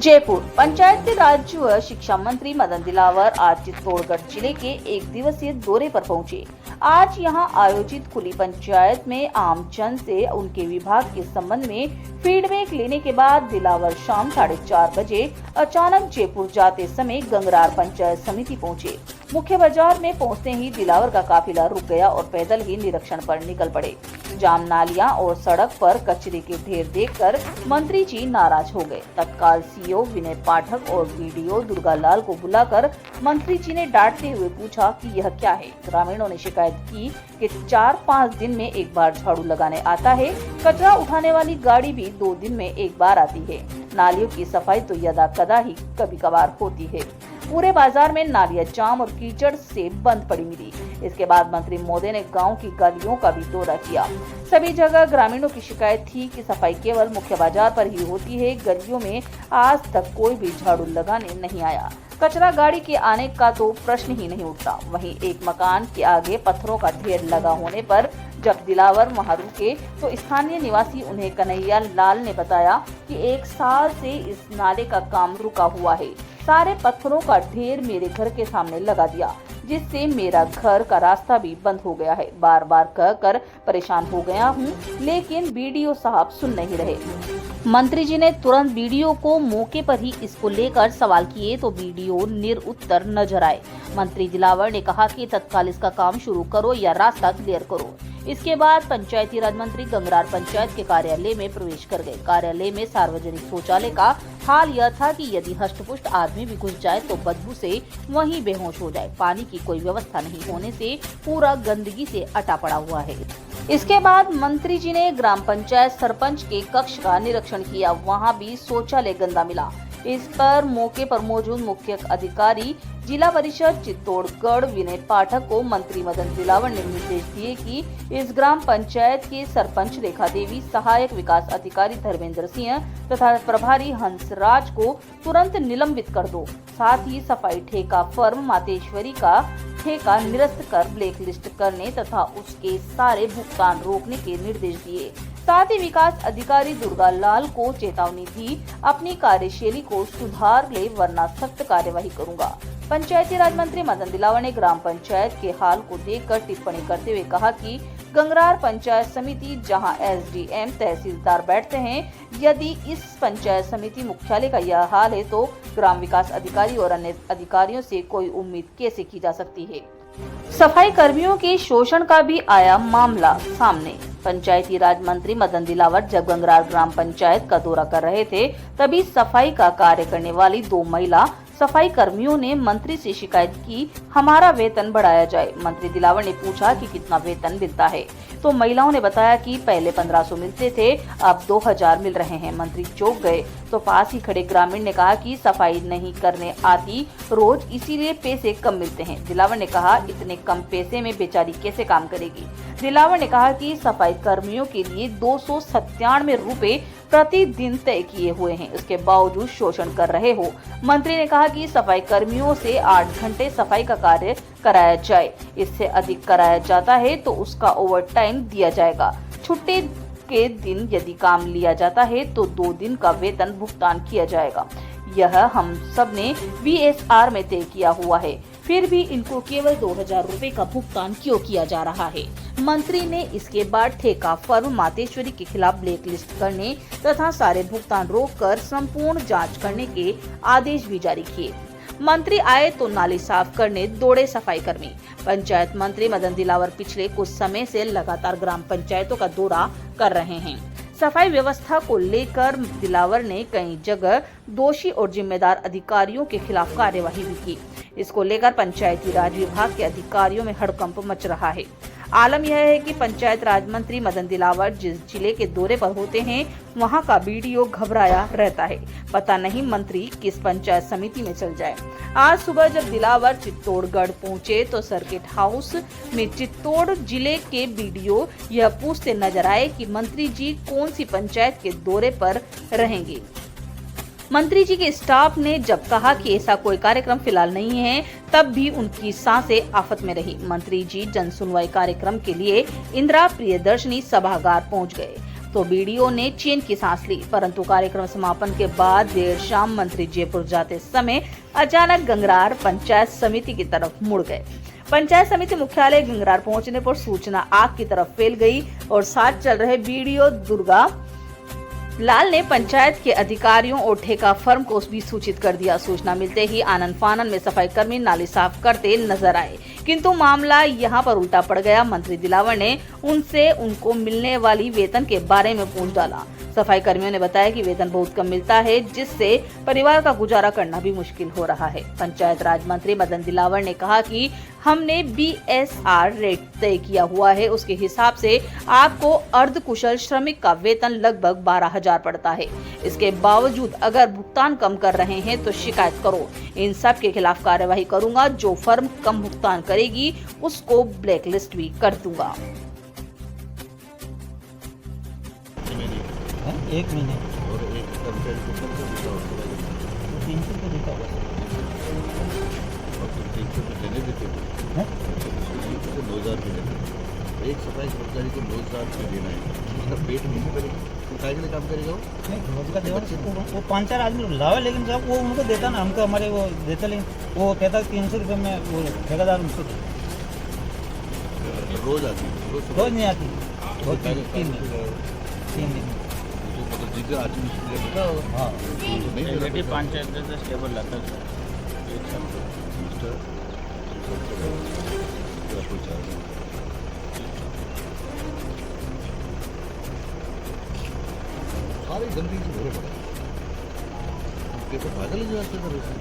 जयपुर पंचायत राज व शिक्षा मंत्री मदन दिलावर आज चित्तौड़गढ़ जिले के एक दिवसीय दौरे पर पहुंचे। आज यहां आयोजित खुली पंचायत में आम जन से उनके विभाग के संबंध में फीडबैक लेने के बाद दिलावर शाम 4:30 बजे अचानक जयपुर जाते समय गंगरार पंचायत समिति पहुंचे। मुख्य बाजार में पहुंचते ही दिलावर का काफिला रुक गया और पैदल ही निरीक्षण पर निकल पड़े। जाम नालियां और सड़क पर कचरे के ढेर देखकर मंत्री जी नाराज हो गए। तत्काल सीओ विनय पाठक और वीडीओ दुर्गालाल को बुलाकर मंत्री जी ने डांटते हुए पूछा कि यह क्या है। ग्रामीणों ने शिकायत की कि 4-5 दिन में एक बार झाड़ू लगाने आता है, कचरा उठाने वाली गाड़ी भी 2 दिन में एक बार आती है। नालियों की सफाई तो यदा कदा ही कभी कभार होती है। पूरे बाजार में नालियां जाम और कीचड़ से बंद पड़ी मिली। इसके बाद मंत्री महोदय ने गांव की गलियों का भी दौरा किया। सभी जगह ग्रामीणों की शिकायत थी कि सफाई केवल मुख्य बाजार पर ही होती है, गलियों में आज तक कोई भी झाड़ू लगाने नहीं आया। कचरा गाड़ी के आने का तो प्रश्न ही नहीं उठता। वहीं एक मकान के आगे पत्थरों का ढेर लगा होने पर जब दिलावर वहां रुके तो स्थानीय निवासी उन्हें कन्हैया लाल ने बताया कि 1 साल से इस नाले का काम रुका हुआ है। सारे पत्थरों का ढेर मेरे घर के सामने लगा दिया, जिससे मेरा घर का रास्ता भी बंद हो गया है। बार बार कहकर परेशान हो गया हूँ, लेकिन बीडीओ साहब सुन नहीं रहे। मंत्री जी ने तुरंत बीडीओ को मौके पर ही इसको लेकर सवाल किए तो बीडीओ निरुत्तर नजर आए। मंत्री दिलावर ने कहा कि तत्काल इसका काम शुरू करो या रास्ता क्लियर करो। इसके बाद पंचायती राज मंत्री गंगरार पंचायत के कार्यालय में प्रवेश कर गए। कार्यालय में सार्वजनिक शौचालय का हाल यह था कि यदि हष्टपुष्ट आदमी भी घुस जाए तो बदबू से वहीं बेहोश हो जाए। पानी की कोई व्यवस्था नहीं होने से पूरा गंदगी से अटा पड़ा हुआ है। इसके बाद मंत्री जी ने ग्राम पंचायत सरपंच के कक्ष का निरीक्षण किया। वहां भी शौचालय गंदा मिला। इस पर मौके पर मौजूद मुख्य अधिकारी जिला परिषद चित्तौड़गढ़ विनय पाठक को मंत्री मदन दिलावर ने निर्देश दिए कि इस ग्राम पंचायत के सरपंच रेखा देवी, सहायक विकास अधिकारी धर्मेंद्र सिंह तथा प्रभारी हंसराज को तुरंत निलंबित कर दो। साथ ही सफाई ठेका फर्म मातेश्वरी का ठेका निरस्त कर ब्लैक लिस्ट करने तथा उसके सारे भुगतान रोकने के निर्देश दिए। साथ ही विकास अधिकारी दुर्गालाल को चेतावनी दी, अपनी कार्यशैली को सुधार ले वरना सख्त कार्यवाही करूंगा। पंचायती राज मंत्री मदन दिलावर ने ग्राम पंचायत के हाल को देखकर टिप्पणी करते हुए कहा कि गंगरार पंचायत समिति जहां एसडीएम तहसीलदार बैठते हैं, यदि इस पंचायत समिति मुख्यालय का यह हाल है तो ग्राम विकास अधिकारी और अन्य अधिकारियों से कोई उम्मीद कैसे की जा सकती है। सफाई कर्मियों के शोषण का भी आया मामला सामने। पंचायती राज मंत्री मदन दिलावर जब गंगरार ग्राम पंचायत का दौरा कर रहे थे, तभी सफाई का कार्य करने वाली 2 महिला सफाई कर्मियों ने मंत्री से शिकायत की, हमारा वेतन बढ़ाया जाए। मंत्री दिलावर ने पूछा कि कितना वेतन मिलता है, तो महिलाओं ने बताया कि पहले 1500 मिलते थे, अब 2000 मिल रहे हैं। मंत्री चौंक गए तो पास ही खड़े ग्रामीण ने कहा कि सफाई नहीं करने आती रोज, इसीलिए पैसे कम मिलते हैं। दिलावर ने कहा इतने कम पैसे में बेचारी कैसे काम करेगी। दिलावर ने कहा कि सफाई कर्मियों के लिए 297 रुपए प्रतिदिन तय किए हुए हैं, उसके बावजूद शोषण कर रहे हो। मंत्री ने कहा कि सफाई कर्मियों से 8 घंटे सफाई का कार्य कराया जाए, इससे अधिक कराया जाता है तो उसका ओवर टाइम दिया जाएगा। छुट्टी के दिन यदि काम लिया जाता है तो 2 दिन का वेतन भुगतान किया जाएगा। यह हम सब ने VSR में तय किया हुआ है, फिर भी इनको केवल 2000 रुपए का भुगतान क्यों किया जा रहा है। मंत्री ने इसके बाद ठेका फर्म मातेश्वरी के खिलाफ ब्लैक लिस्ट करने तथा सारे भुगतान रोककर संपूर्ण जांच करने के आदेश भी जारी किए। मंत्री आए तो नाली साफ करने दौड़े सफाई कर्मी। पंचायत मंत्री मदन दिलावर पिछले कुछ समय से लगातार ग्राम पंचायतों का दौरा कर रहे हैं। सफाई व्यवस्था को लेकर दिलावर ने कई जगह दोषी और जिम्मेदार अधिकारियों के खिलाफ कार्यवाही भी की। इसको लेकर पंचायती राज विभाग के अधिकारियों में हड़कंप मच रहा है। आलम यह है कि पंचायत राज मंत्री मदन दिलावर जिस जिले के दौरे पर होते हैं, वहां का बीडीओ घबराया रहता है। पता नहीं मंत्री किस पंचायत समिति में चल जाए। आज सुबह जब दिलावर चित्तौड़गढ़ पहुंचे तो सर्किट हाउस में चित्तौड़ जिले के बीडीओ यह पूछते नजर आए कि मंत्री जी कौन सी पंचायत के दौरे पर रहेंगे। मंत्री जी के स्टाफ ने जब कहा कि ऐसा कोई कार्यक्रम फिलहाल नहीं है, तब भी उनकी सांसें आफत में रही। मंत्री जी जन सुनवाई कार्यक्रम के लिए इंदिरा प्रियदर्शनी सभागार पहुंच गए। तो बीडीओ ने चैन की सांस ली, परंतु कार्यक्रम समापन के बाद देर शाम मंत्री जयपुर जाते समय अचानक गंगरार पंचायत समिति की तरफ मुड़ गए। पंचायत समिति मुख्यालय गंगरार पहुंचने पर सूचना आग की तरफ फैल गई और साथ चल रहे बीडीओ दुर्गा लाल ने पंचायत के अधिकारियों और ठेका फर्म को भी सूचित कर दिया। सूचना मिलते ही आनन फानन में सफाई कर्मी नाली साफ करते नजर आए, किंतु मामला यहां पर उल्टा पड़ गया। मंत्री दिलावर ने उनसे उनको मिलने वाली वेतन के बारे में पूछ डाला। सफाई कर्मियों ने बताया कि वेतन बहुत कम मिलता है, जिससे परिवार का गुजारा करना भी मुश्किल हो रहा है। पंचायत राज मंत्री मदन दिलावर ने कहा कि हमने BSR रेट तय किया हुआ है, उसके हिसाब से आपको अर्ध कुशल श्रमिक का वेतन लगभग 12,000 पड़ता है। इसके बावजूद अगर भुगतान कम कर रहे हैं तो शिकायत करो, इन सब के खिलाफ कार्यवाही करूंगा। जो फर्म कम भुगतान करेगी उसको ब्लैक लिस्ट भी कर दूंगा। 1 महीने और एक कर्मचारी को कम से देता होगा 300 रुपये देता होगा और फिर 300 रुपये देने देते हैं 2,000 रुपये देते। एक सफाई कर्मचारी को 2,000 रुपये देना है, मतलब पेट नहीं करेगा तो काय के लिए काम करेगा वो? नहीं रोजगार देवा वो 5-4 आदमी लावे, लेकिन जब वो उनको देता ना, हमको हमारे वो देते, लेकिन वो कहता 300 रुपये में वो ठेकेदार उनको रोज आती है, रोज नहीं आती, 3 दिन मतलब जिसका आदमी देता होगा। हाँ नहीं पंचायत से स्टेबल लाता है एक साल सारी गंदगी से भरे पड़े, कैसे पागल है जो ऐसे कर रहे हैं।